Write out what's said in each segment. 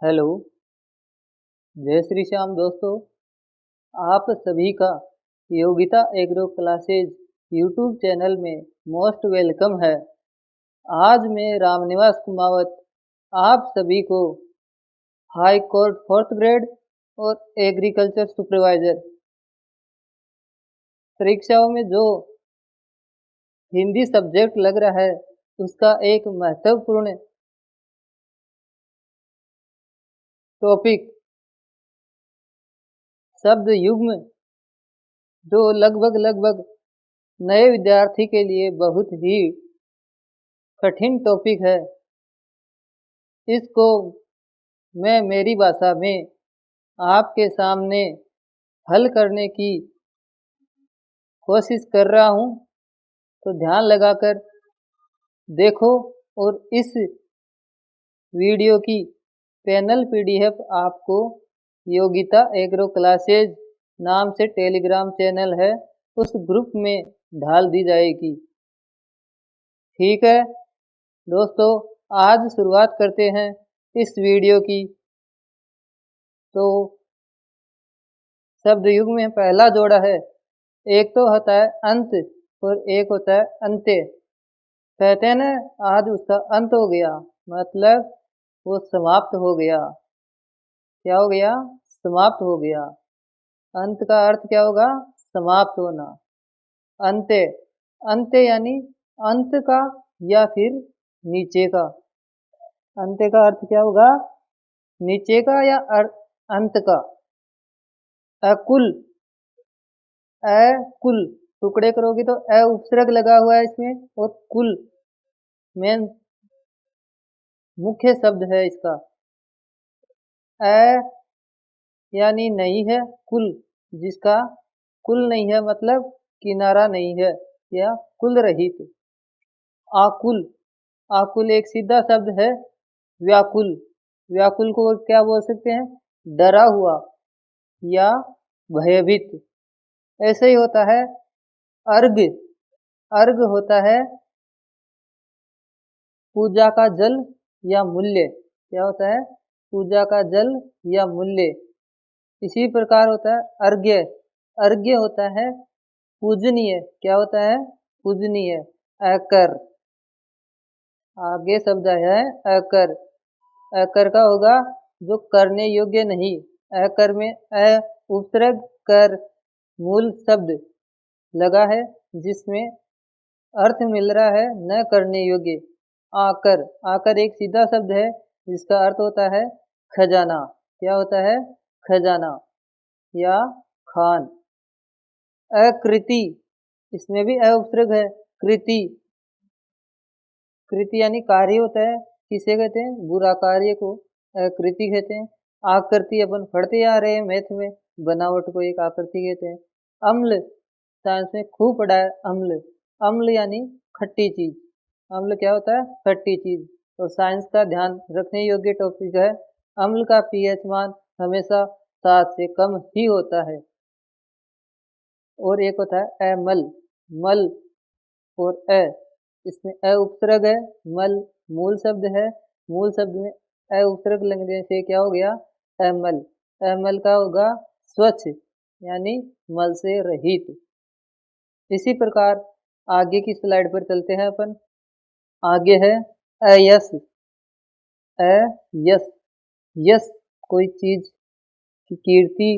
Hello, जय श्री श्याम दोस्तों। आप सभी का Yogita agro classes YouTube channel में मोस्ट वेलकम है। आज मैं रामनिवास कुमावत आप सभी को हाई कोर्ट फोर्थ ग्रेड और एग्रीकल्चर सुपरवाइजर परीक्षाओं में जो हिंदी सब्जेक्ट लग रहा है उसका एक महत्वपूर्ण टॉपिक शब्द युग्म जो लगभग नए विद्यार्थी के लिए बहुत ही कठिन टॉपिक है। इसको मैं मेरी भाषा में आपके सामने हल करने की कोशिश कर रहा हूँ, तो ध्यान लगाकर देखो और इस वीडियो की पैनल पीडीएफ आपको योगिता एग्रो क्लासेज नाम से टेलीग्राम चैनल है उस ग्रुप में डाल दी जाएगी। ठीक है दोस्तों, आज शुरुआत करते हैं इस वीडियो की। तो शब्द युग में पहला जोड़ा है, एक तो होता है अंत और एक होता है अंत्य। कहते हैं ना आज उसका अंत हो गया, मतलब वो समाप्त हो गया। क्या हो गया? समाप्त हो गया। अंत का अर्थ क्या होगा? समाप्त होना। अंत्य, अंत्य यानी अंत का या फिर नीचे का। अंत्य का अर्थ क्या होगा? नीचे का या अंत का। अकुल, कुल टुकड़े करोगे तो अ उपसर्ग लगा हुआ है इसमें, और कुल मेन मुख्य शब्द है इसका। अ यानी नहीं है, कुल जिसका कुल नहीं है मतलब किनारा नहीं है या कुल रहित। आकुल, आकुल एक सीधा शब्द है। व्याकुल, व्याकुल को क्या बोल सकते हैं? डरा हुआ या भयभीत। ऐसे ही होता है अर्घ, अर्घ होता है पूजा का जल या मूल्य। क्या होता है? पूजा का जल या मूल्य। इसी प्रकार होता है अर्घ्य, अर्घ्य होता है पूजनीय। क्या होता है? पूजनीय। अकर, आगे शब्द है अकर। अकर का होगा जो करने योग्य नहीं। अकर में अ उपसर्ग कर मूल शब्द लगा है जिसमें अर्थ मिल रहा है न करने योग्य। आकर, आकर एक सीधा शब्द है जिसका अर्थ होता है खजाना। क्या होता है? खजाना या खान। अकृति, इसमें भी अ उपसर्ग है। कृति, कृति यानी कार्य होता है। किसे कहते हैं? बुरा कार्य को कृति कहते हैं। आकृति अपन पढ़ते आ रहे हैं मैथ में, बनावट को एक आकृति कहते हैं। अम्ल, साइंस में खूब पढ़ा है अम्ल। अम्ल यानी खट्टी चीज। अम्ल क्या होता है? खट्टी चीज। और साइंस का ध्यान रखने योग्य टॉपिक है। अम्ल का पीएच मान हमेशा 7 से कम ही होता है। और एक होता है अमल, मल और इसमें अ उपसर्ग है। मल मूल शब्द है, मूल शब्द में अ उपसर्ग लगने से क्या हो गया? अमल। अमल का होगा स्वच्छ यानी मल से रहित। इसी प्रकार आगे की स्लाइड पर चलते हैं अपन। आगे है अयस, अयस। यस कोई चीज की कीर्ति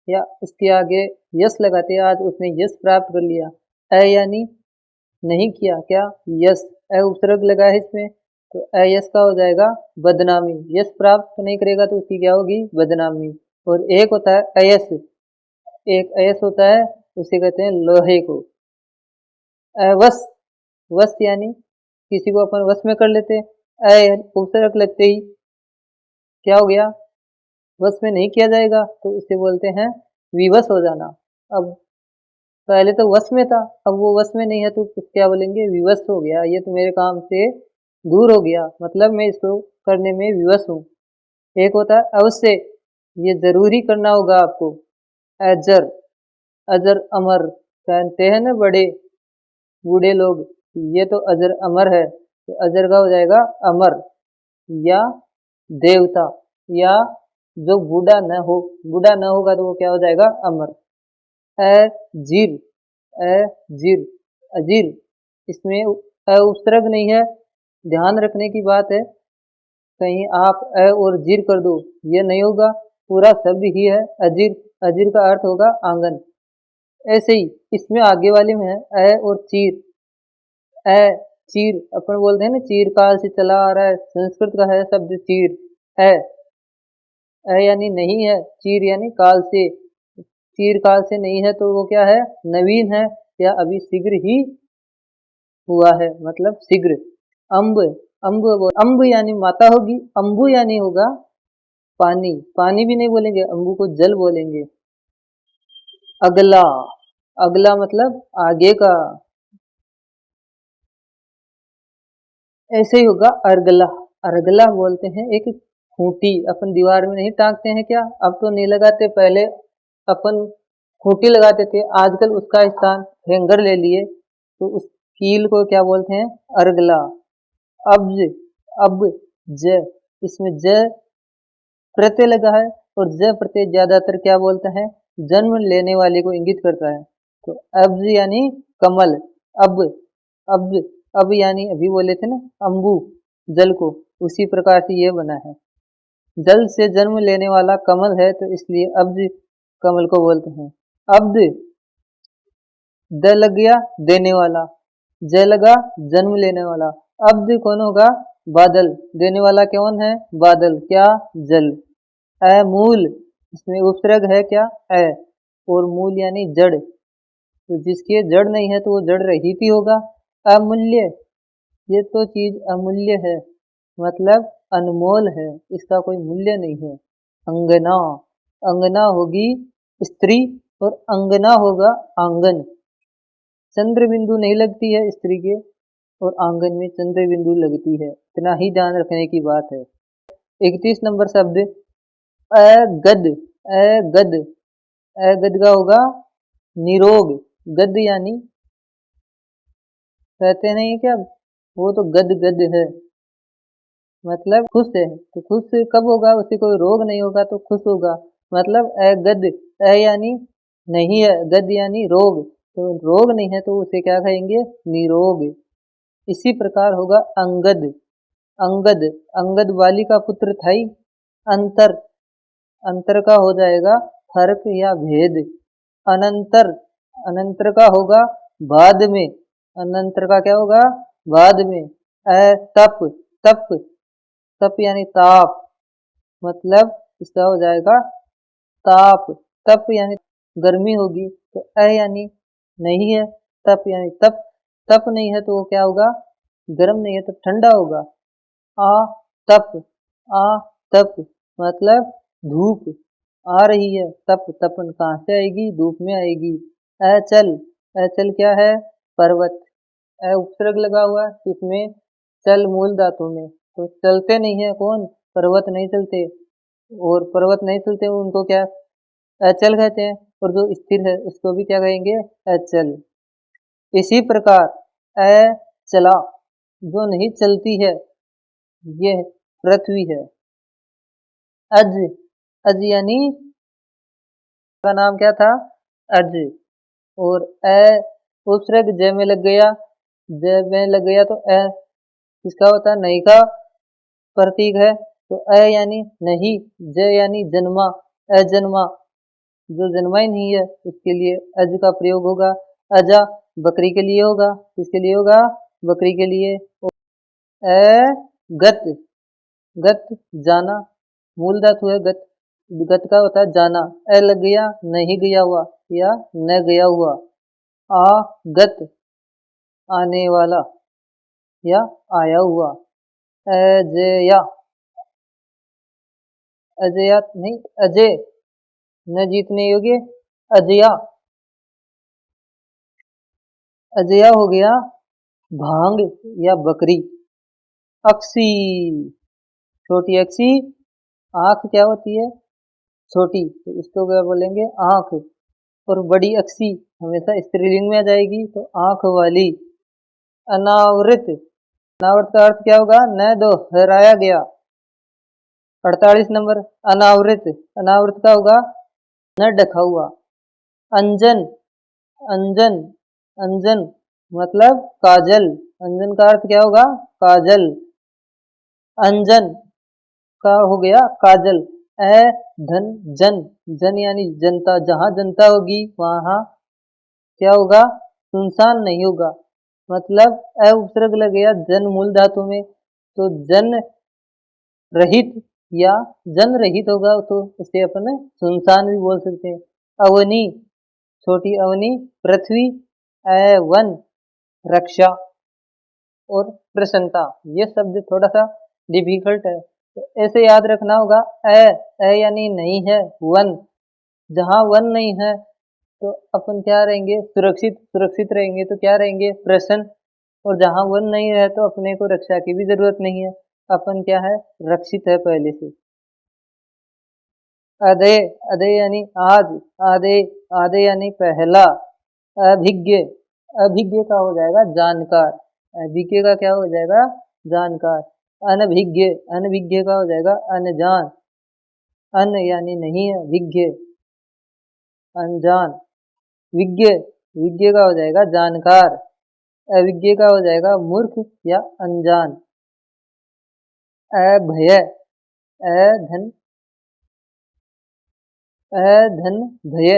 या उसके आगे यश लगाते हैं, आज उसने यश प्राप्त कर लिया। अ यानी नहीं किया। क्या? यश, अ उपसर्ग लगा है इसमें, तो अयश का हो जाएगा बदनामी। यश प्राप्त नहीं करेगा तो उसकी क्या होगी? बदनामी। और एक होता है अयस, एक अयस होता है उसे कहते हैं लोहे को। अवश, वश यानी किसी को अपन वश में कर लेते हैं। उपसर्ग लगते ही क्या हो गया? वश में नहीं किया जाएगा तो उसे बोलते हैं विवश हो जाना। अब पहले तो वश में था, अब वो वश में नहीं है तो क्या बोलेंगे? विवश हो गया, ये तो मेरे काम से दूर हो गया, मतलब मैं इसको करने में विवश हूँ। एक होता है अवश्य, ये जरूरी करना होगा आपको। अजर, अजर अमर कहते हैं ना बड़े बूढ़े लोग, ये तो अजर अमर है, तो अजर का हो जाएगा अमर या देवता। या जो बूढ़ा न हो, बूढ़ा न होगा तो वो क्या हो जाएगा अमर। अजीर, अजीर, अजीर, इसमें उपसर्ग नहीं है, ध्यान रखने की बात है। कहीं आप अ और जीर कर दो, ये नहीं होगा, पूरा शब्द ही है अजीर। अजीर का अर्थ होगा आंगन। ऐसे ही इसमें आगे वाले में है अ और चीर। अ चीर अपन बोलते हैं ना, चीर काल से चला आ रहा है, संस्कृत का है शब्द चीर। अ यानी नहीं है, चीर यानी काल से, चीर काल से नहीं है तो वो क्या है, नवीन है या अभी शीघ्र ही हुआ है, मतलब शीघ्र। अम्ब, अम्ब यानी माता होगी, अम्बु यानी होगा पानी। पानी भी नहीं बोलेंगे, अम्बु को जल बोलेंगे। अगला, अगला मतलब आगे का। ऐसे ही होगा अर्गला। अर्गला बोलते हैं एक खूंटी, अपन दीवार में नहीं टांगते हैं क्या, अब तो नहीं लगाते, पहले अपन खूंटी लगाते थे, आजकल उसका स्थान हैंगर ले लिए, तो उस कील को क्या बोलते हैं, अर्गला। अब्ज, अब, ज, इसमें ज प्रत्यय लगा है, और ज प्रत्यय ज्यादातर क्या बोलता है, जन्म लेने वाले को इंगित करता है। तो अब्ज यानी कमल। अब, अब, अब यानी अभी बोले थे ना अम्बु, जल को, उसी प्रकार से ये बना है। जल से जन्म लेने वाला कमल है, तो इसलिए अब्ज कमल को बोलते हैं। अब्द, द लग गया देने वाला, ज लगा जन्म लेने वाला। अब्द कौन होगा, बादल, देने वाला कौन है, बादल, क्या, जल। मूल, इसमें उपसर्ग है क्या, है, और मूल यानी जड़, तो जिसके जड़ नहीं है तो वो जड़ रहित ही होगा। अमूल्य, ये तो चीज अमूल्य है, मतलब अनमोल है, इसका कोई मूल्य नहीं है। अंगना, अंगना होगी स्त्री और अंगना होगा आंगन। चंद्र बिंदु नहीं लगती है स्त्री के, और आंगन में चंद्र बिंदु लगती है, इतना ही ध्यान रखने की बात है। 31 नंबर शब्द अगद। अगद, अगद का होगा निरोग। गद यानी कहते नहीं क्या, वो तो गद गद है, मतलब खुश है, तो खुश कब होगा, उसे कोई रोग नहीं होगा तो खुश होगा, मतलब अगद। अ यानी नहीं है, गद यानी रोग, तो रोग नहीं है तो उसे क्या कहेंगे, निरोग। इसी प्रकार होगा अंगद। अंगद, अंगद वाली का पुत्र था ही। अंतर, अंतर का हो जाएगा फर्क या भेद। अनंतर, अनंतर का होगा बाद में, अनंतर का क्या होगा, बाद में। तप, तप, तप यानी ताप, मतलब इसका हो जाएगा ताप। तप यानी गर्मी होगी, तो यानी नहीं है, तप यानी तप, तप नहीं है तो वो क्या होगा, गर्म नहीं है तो ठंडा होगा। आ तप, आ तप, मतलब धूप आ रही है, तप, तपन कहाँ से आएगी, धूप में आएगी। अचल, अचल क्या है, पर्वत। उपसर्ग लगा हुआ है, इसमें चल मूल धातु में, तो चलते नहीं है कौन, पर्वत नहीं चलते, और पर्वत नहीं चलते उनको क्या अचल कहते हैं, और जो स्थिर है उसको भी क्या कहेंगे, अचल। इसी प्रकार अचला, जो नहीं चलती है, यह पृथ्वी है। अज, अज यानी का नाम क्या था, अज, और उपसर्ग ज में लग गया, ज में लग गया तो किसका होता है, नहीं का प्रतीक है, तो यानी नहीं, ज यानी जन्मा, अजन्मा, जो जन्मा ही नहीं है उसके लिए अज का प्रयोग होगा। अजा, बकरी के लिए होगा, किसके लिए होगा, बकरी के लिए। गत, गत जाना, मूल धातु है गत, गत का होता है जाना। लग गया नहीं गया हुआ या न गया हुआ। आ गत, आने वाला या आया हुआ। अजया, अजया नहीं, अजय, न जीतने योग्य, अजया, अजया हो गया भांग या बकरी। अक्सी, छोटी अक्सी, आंख क्या होती है, छोटी, तो इसको क्या बोलेंगे, आंख। और बड़ी अक्सी हमेशा स्त्रीलिंग में आ जाएगी, तो आंख वाली। अनावृत, अनावृत का अर्थ क्या होगा, न दोहराया गया, 48 नंबर अनावृत। अनावृत का होगा न ढका हुआ। अंजन। अंजन। अंजन मतलब काजल। अंजन का अर्थ क्या होगा? काजल। अंजन का हो गया काजल। अ धन जन। जन यानी जनता। जहां जनता होगी वहां क्या होगा? सुनसान नहीं होगा। मतलब अ उपसर्ग लग गया जन मूल धातु में, तो जन रहित या जन रहित होगा तो उसे अपन सुनसान भी बोल सकते हैं। अवनी, छोटी अवनी। पृथ्वी। वन, रक्षा और प्रसन्नता। ये शब्द थोड़ा सा डिफिकल्ट है, तो ऐसे याद रखना होगा। यानी नहीं है। वन, जहां वन नहीं है तो अपन क्या रहेंगे? सुरक्षित। सुरक्षित रहेंगे तो क्या रहेंगे? प्रसन्न। और जहां वन नहीं है तो अपने को रक्षा की भी जरूरत नहीं है, अपन क्या है? रक्षित है पहले से। अदय। अदय यानी आज। आदे। आदे यानी पहला। अभिज्ञ। अभिज्ञ का हो जाएगा जानकार। अभिज्ञ का क्या हो जाएगा? जानकार। अनभिज्ञ। अनभिज्ञ का हो जाएगा अनजान। अन यानी नहीं है, विज्ञ अनजान। विज्ञ। विज्ञ का हो जाएगा जानकार। अविज्ञ का हो जाएगा मूर्ख या अनजान। अभय। अधन। अधन भय।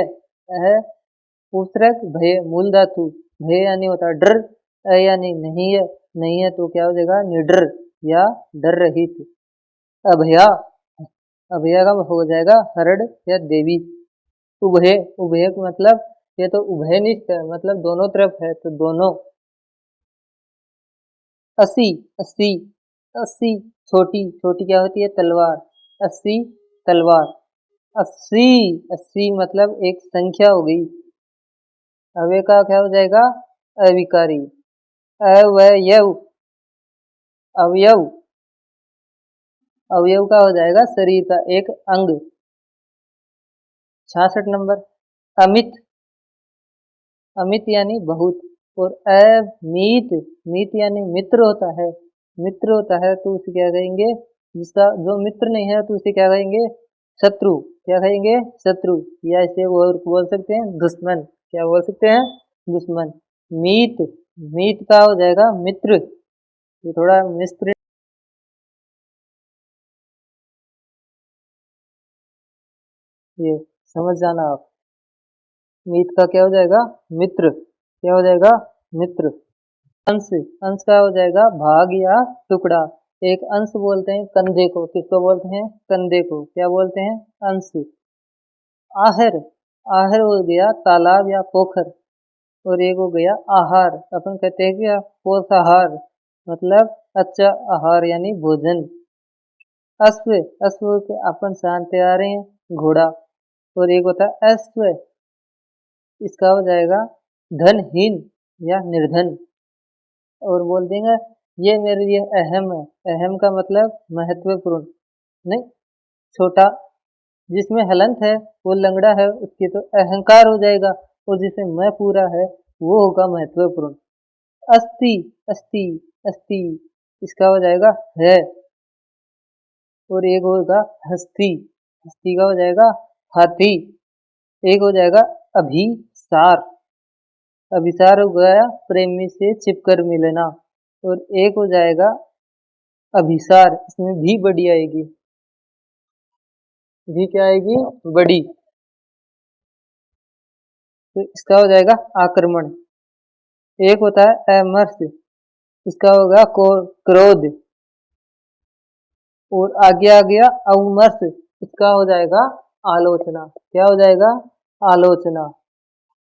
उपसर्ग भय मूल धातु। भय यानी होता है डर। यानी नहीं है। नहीं है तो क्या हो जाएगा? निडर या डर रहित। अभया। अभया का हो जाएगा हरण या देवी। उभय। उभय का मतलब ये तो उभयनिष्ठ है, मतलब दोनों तरफ है, तो दोनों। अस्सी। अस्सी। अस्सी छोटी। छोटी क्या होती है? तलवार। अस्सी तलवार। अस्सी। अस्सी मतलब एक संख्या हो गई। अव्यय का क्या हो जाएगा? अविकारी। अवयव। अवयव। अवयव का हो जाएगा शरीर का एक अंग। 66 नंबर अमित। अमित यानी बहुत। और अमित। मीत यानी मित्र होता है। मित्र होता है तो उसे क्या कहेंगे? जिसका जो मित्र नहीं है तो उसे क्या कहेंगे? शत्रु। क्या कहेंगे? शत्रु। या इसे वो बोल सकते हैं दुश्मन। क्या बोल सकते हैं? दुश्मन। मीत। मीत का हो जाएगा मित्र। ये थोड़ा मिस्त्र। ये समझ जाना आप। मीत का क्या हो जाएगा? मित्र। क्या हो जाएगा? मित्र। अंश। अंश का हो जाएगा भाग या टुकड़ा। एक अंश बोलते हैं कंधे को। किसको बोलते हैं? कंधे को। क्या बोलते हैं? अंश। आहर। आहर हो गया तालाब या पोखर। और एक हो गया आहार। अपन कहते हैं कि पोषाहार मतलब अच्छा आहार यानी भोजन। अश्व। अश्व के अपन जानते आ रहे हैं घोड़ा। और एक होता है अश्व। इसका हो जाएगा धनहीन या निर्धन। और बोल देंगे ये मेरे लिए अहम है। अहम का मतलब महत्वपूर्ण नहीं, छोटा। जिसमें हलंत है वो लंगड़ा है, उसकी तो अहंकार हो जाएगा। और जिसमें मैं पूरा है वो होगा महत्वपूर्ण। अस्थि। अस्थि। अस्थि इसका हो जाएगा है। और एक होगा हस्ती। हस्ती का हो जाएगा हाथी। एक हो जाएगा अभिसार। अभिसार हो गया प्रेमी से छिपकर मिलना। और एक हो जाएगा अभिसार। इसमें भी बड़ी आएगी। भी क्या आएगी? बड़ी। तो इसका हो जाएगा आक्रमण। एक होता है अमर्ष। इसका होगा क्रोध। और आगे आ गया अवमर्श। इसका हो जाएगा आलोचना। क्या हो जाएगा? आलोचना।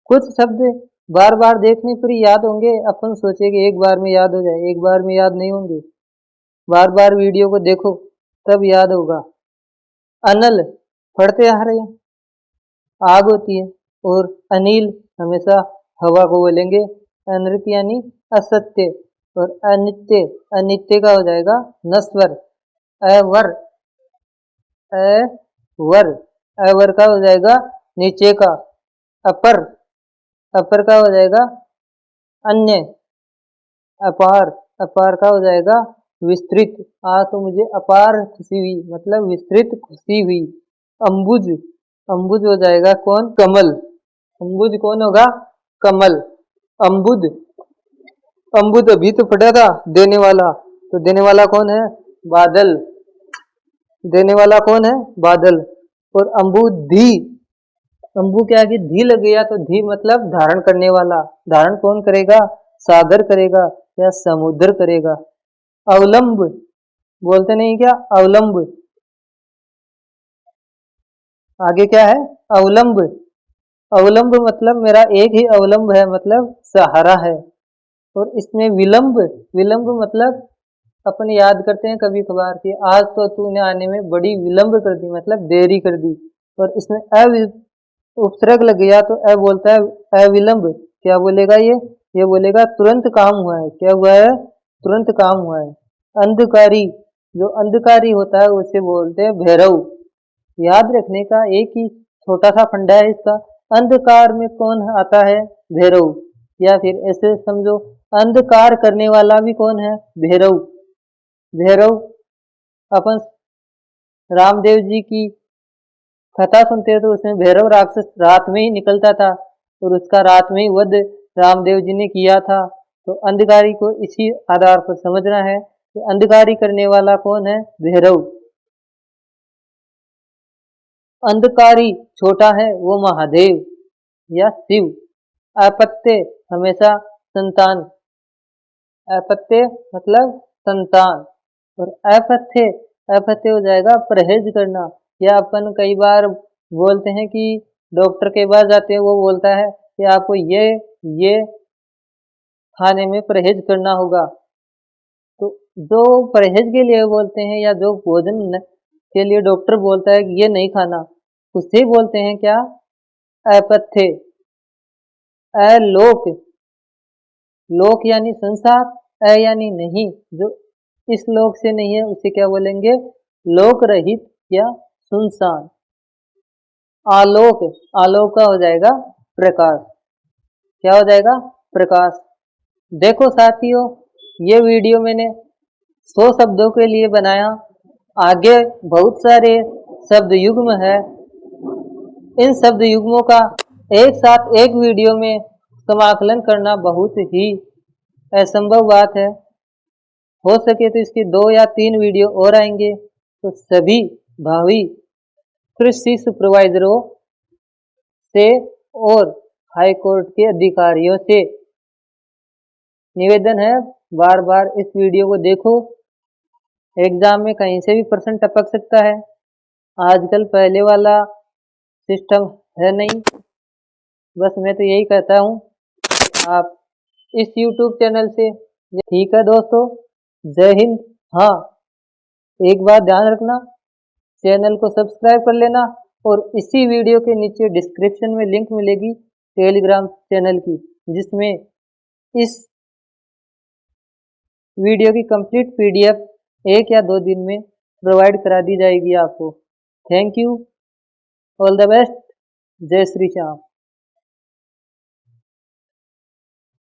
कुछ शब्द बार बार देखने पर ही याद होंगे। अपन सोचेंगे एक बार में याद हो जाए, एक बार में याद नहीं होंगे। बार बार वीडियो को देखो तब याद होगा। अनल पढ़ते आ रहे हैं, आग होती है। और अनिल हमेशा हवा को बोलेंगे। अनृत यानी असत्य। और अनित्य। अनित्य का हो जाएगा नश्वर। अवर। अवर। अवर का हो जाएगा नीचे का। अपर। अपर का हो जाएगा अन्य। अपार। अपार का हो जाएगा विस्तृत, आज तो मुझे अपार खुशी हुई, मतलब विस्तृत खुशी हुई। अंबुज, अंबुज हो जाएगा कौन? कमल। अंबुज कौन होगा? कमल। अंबुद, अंबुद अभी तो पढ़ा था, देने वाला, तो देने वाला कौन है? बादल। देने वाला कौन है? बादल। और अंबुधि, अंबु के आगे धी लग गया तो धी मतलब धारण करने वाला। धारण कौन करेगा? सागर करेगा या समुद्र करेगा। अवलंब, बोलते नहीं क्या? अवलंब, आगे क्या है? अवलंब। अवलंब मतलब मेरा एक ही अवलंब है, मतलब सहारा है। और इसमें विलंब, विलंब मतलब अपन याद करते हैं कभी कभार कि आज तो तूने आने में बड़ी विलंब कर दी, मतलब देरी कर दी। और इसमें उपसर्ग लग गया तो अ बोलता है अविलंब। क्या बोलेगा ये बोलेगा तुरंत काम हुआ है। क्या हुआ है? तुरंत काम हुआ है। अंधकारी, जो अंधकारी होता है उसे बोलते हैं भैरव। याद रखने का एक ही छोटा सा फंडा है इसका। अंधकार में कौन आता है? भैरव। या फिर ऐसे समझो, अंधकार करने वाला भी कौन है? भैरव। भैरव, अपन रामदेव जी की कथा सुनते हैं तो उसमें भैरव राक्षस रात में ही निकलता था और उसका रात में ही वध रामदेव जी ने किया था। तो अंधकारी को इसी आधार पर समझना है कि अंधकारी करने वाला कौन है? भैरव। अंधकारी छोटा है वो महादेव या शिव। अपत्य हमेशा संतान, अपत्य मतलब संतान। और अपत्य, अपत्य हो जाएगा परहेज करना। या अपन कई बार बोलते हैं कि डॉक्टर के पास जाते हैं, वो बोलता है कि आपको ये खाने में परहेज करना होगा। तो जो परहेज के लिए बोलते हैं या जो भोजन के लिए डॉक्टर बोलता है कि ये नहीं खाना, उसे बोलते हैं क्या? अपथ्य। अलोक, लोक यानी संसार, अ यानी नहीं, जो इस लोक से नहीं है उसे क्या बोलेंगे? लोक रहित या सुनसान। आलोक, आलोक का हो जाएगा प्रकाश। क्या हो जाएगा? प्रकाश। देखो साथियों, ये वीडियो मैंने 100 शब्दों के लिए बनाया। आगे बहुत सारे शब्द युग्म है। इन शब्द युग्मों का एक साथ एक वीडियो में समाकलन करना बहुत ही असंभव बात है। हो सके तो इसके 2 या 3 वीडियो और आएंगे। तो सभी भावी कृषि सुपरवाइजरों से और हाई कोर्ट के अधिकारियों से निवेदन है, बार बार इस वीडियो को देखो। एग्जाम में कहीं से भी प्रश्न टपक सकता है। आजकल पहले वाला सिस्टम है नहीं। बस मैं तो यही कहता हूँ आप इस YouTube चैनल से। ठीक है दोस्तों, जय हिंद। हाँ, एक बात ध्यान रखना, चैनल को सब्सक्राइब कर लेना और इसी वीडियो के नीचे डिस्क्रिप्शन में लिंक मिलेगी टेलीग्राम चैनल की, जिसमें इस वीडियो की कंप्लीट PDF 1 या 2 दिन में प्रोवाइड करा दी जाएगी आपको। Thank you, all the best, जय श्री श्याम।